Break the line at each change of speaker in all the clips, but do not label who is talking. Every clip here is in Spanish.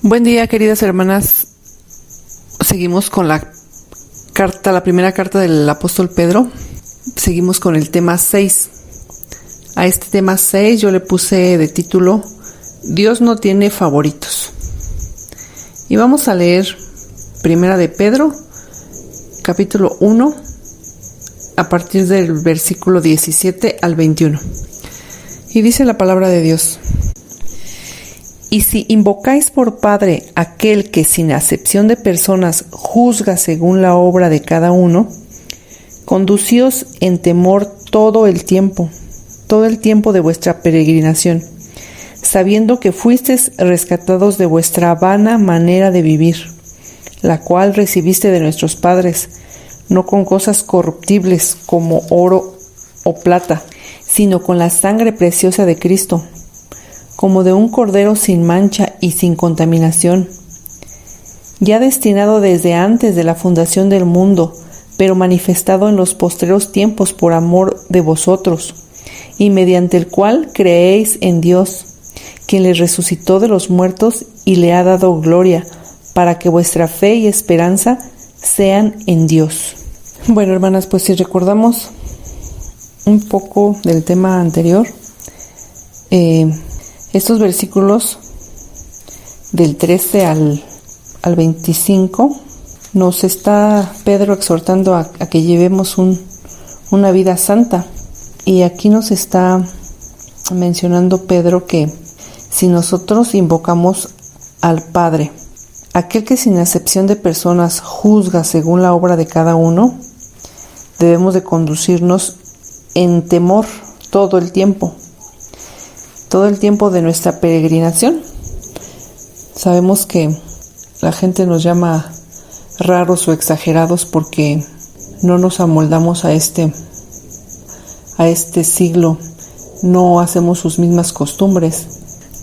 Buen día, queridas hermanas. Seguimos con la primera carta del apóstol Pedro. Seguimos con el tema 6. A este tema 6 yo le puse de título Dios no tiene favoritos. Y vamos a leer Primera de Pedro, capítulo 1, a partir del versículo 17 al 21. Y dice la palabra de Dios: Y si invocáis por Padre aquel que sin acepción de personas juzga según la obra de cada uno, conducíos en temor todo el tiempo de vuestra peregrinación, sabiendo que fuisteis rescatados de vuestra vana manera de vivir, la cual recibiste de nuestros padres, no con cosas corruptibles como oro o plata, sino con la sangre preciosa de Cristo, como de un cordero sin mancha y sin contaminación, ya destinado desde antes de la fundación del mundo, pero manifestado en los postreros tiempos por amor de vosotros, y mediante el cual creéis en Dios, quien le resucitó de los muertos y le ha dado gloria, para que vuestra fe y esperanza sean en Dios. Bueno, hermanas, pues si recordamos un poco del tema anterior, estos versículos del 13 al 25 nos está Pedro exhortando a que llevemos una vida santa. Y aquí nos está mencionando Pedro que si nosotros invocamos al Padre, aquel que sin acepción de personas juzga según la obra de cada uno, debemos de conducirnos en temor todo el tiempo de nuestra peregrinación. Sabemos que la gente nos llama raros o exagerados porque no nos amoldamos a este siglo, no hacemos sus mismas costumbres,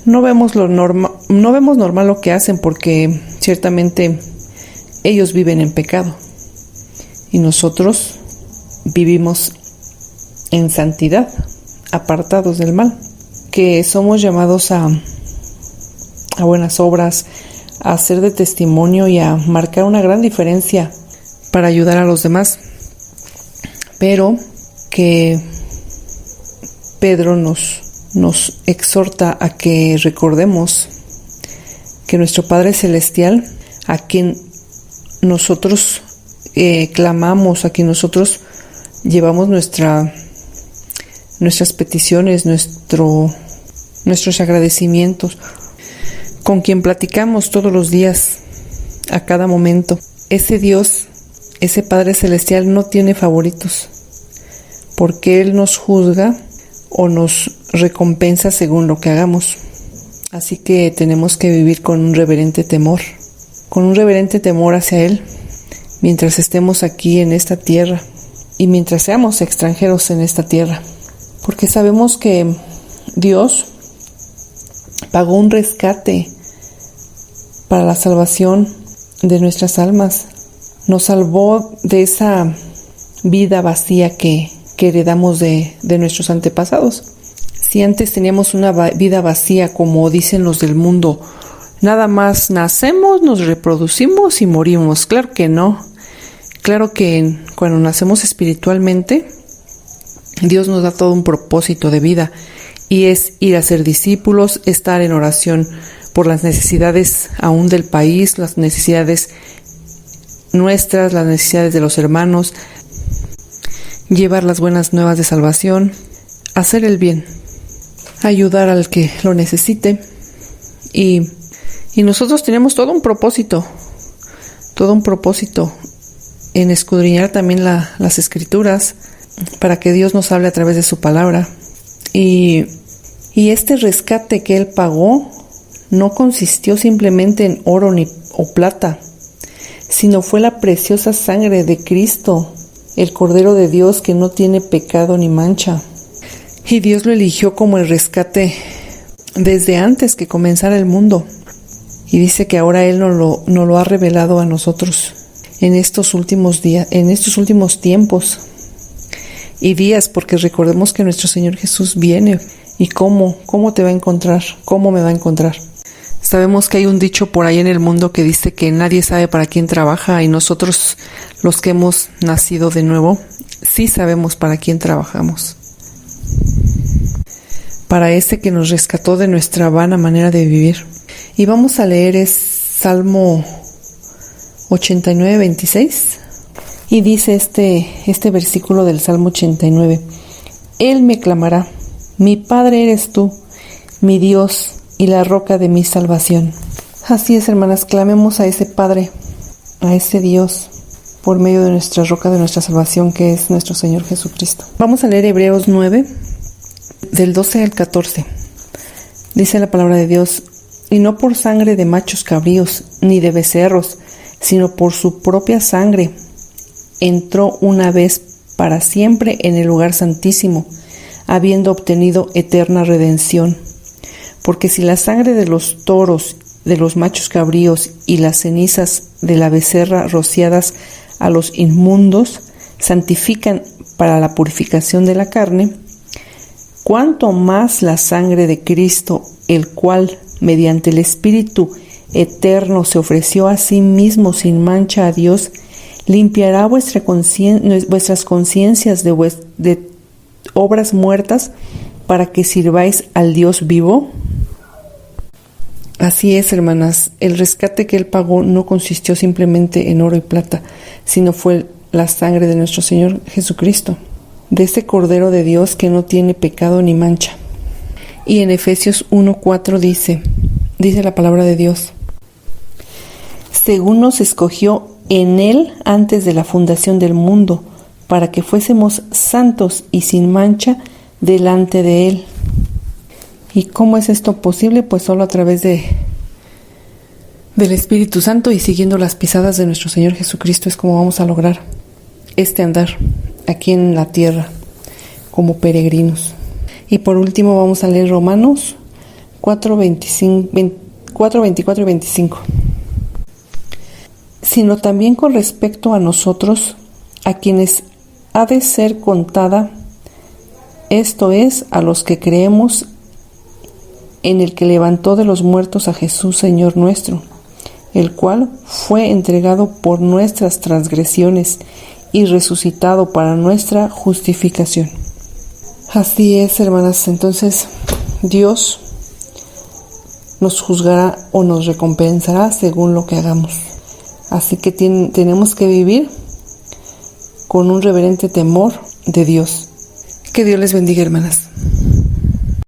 no vemos normal lo que hacen, porque ciertamente ellos viven en pecado y nosotros vivimos en santidad, apartados del mal, que somos llamados a buenas obras, a ser de testimonio y a marcar una gran diferencia para ayudar a los demás, pero que Pedro nos exhorta a que recordemos que nuestro Padre Celestial, a quien nosotros clamamos, a quien nosotros llevamos nuestras peticiones, nuestros agradecimientos, con quien platicamos todos los días, a cada momento. Ese Dios, ese Padre Celestial no tiene favoritos, porque Él nos juzga o nos recompensa según lo que hagamos. Así que tenemos que vivir con un reverente temor hacia Él, mientras estemos aquí en esta tierra y mientras seamos extranjeros en esta tierra, porque sabemos que Dios pagó un rescate para la salvación de nuestras almas. Nos salvó de esa vida vacía que heredamos de nuestros antepasados. Si antes teníamos una vida vacía, como dicen los del mundo, nada más nacemos, nos reproducimos y morimos. Claro que no. Claro que cuando nacemos espiritualmente, Dios nos da todo un propósito de vida, y es ir a ser discípulos, estar en oración por las necesidades aún del país, las necesidades nuestras, las necesidades de los hermanos, llevar las buenas nuevas de salvación, hacer el bien, ayudar al que lo necesite. Y nosotros tenemos todo un propósito en escudriñar también las Escrituras, para que Dios nos hable a través de su palabra. Y este rescate que Él pagó no consistió simplemente en oro o plata, sino fue la preciosa sangre de Cristo, el Cordero de Dios que no tiene pecado ni mancha. Y Dios lo eligió como el rescate desde antes que comenzara el mundo. Y dice que ahora Él nos lo ha revelado a nosotros en estos últimos días, en estos últimos tiempos y días, porque recordemos que nuestro Señor Jesús viene. ¿Y cómo te va a encontrar? ¿Cómo me va a encontrar? Sabemos que hay un dicho por ahí en el mundo que dice que nadie sabe para quién trabaja, y nosotros, los que hemos nacido de nuevo, sí sabemos para quién trabajamos. Para ese que nos rescató de nuestra vana manera de vivir. Y vamos a leer Salmo 89, 26. Y dice este versículo del Salmo 89. Él me clamará, mi Padre eres tú, mi Dios y la roca de mi salvación. Así es, hermanas, clamemos a ese Padre, a ese Dios, por medio de nuestra roca de nuestra salvación, que es nuestro Señor Jesucristo. Vamos a leer Hebreos 9, del 12 al 14. Dice la palabra de Dios: y no por sangre de machos cabríos, ni de becerros, sino por su propia sangre, entró una vez para siempre en el lugar santísimo, habiendo obtenido eterna redención. Porque si la sangre de los toros, de los machos cabríos y las cenizas de la becerra rociadas a los inmundos santifican para la purificación de la carne, cuánto más la sangre de Cristo, el cual, mediante el Espíritu eterno, se ofreció a sí mismo sin mancha a Dios, limpiará vuestras conciencias de obras muertas para que sirváis al Dios vivo. Así es, hermanas, el rescate que Él pagó no consistió simplemente en oro y plata, sino fue la sangre de nuestro Señor Jesucristo, de ese Cordero de Dios que no tiene pecado ni mancha. Y en Efesios 1:4 dice la palabra de Dios: según nos escogió en Él antes de la fundación del mundo, para que fuésemos santos y sin mancha delante de Él. ¿Y cómo es esto posible? Pues solo a través del Espíritu Santo y siguiendo las pisadas de nuestro Señor Jesucristo es como vamos a lograr este andar aquí en la tierra como peregrinos. Y por último vamos a leer Romanos 4, 24 y 25. Sino también con respecto a nosotros, a quienes ha de ser contada, esto es, a los que creemos en el que levantó de los muertos a Jesús, Señor nuestro, el cual fue entregado por nuestras transgresiones y resucitado para nuestra justificación. Así es, hermanas, entonces Dios nos juzgará o nos recompensará según lo que hagamos. Así que tenemos que vivir con un reverente temor de Dios. Que Dios les bendiga, hermanas.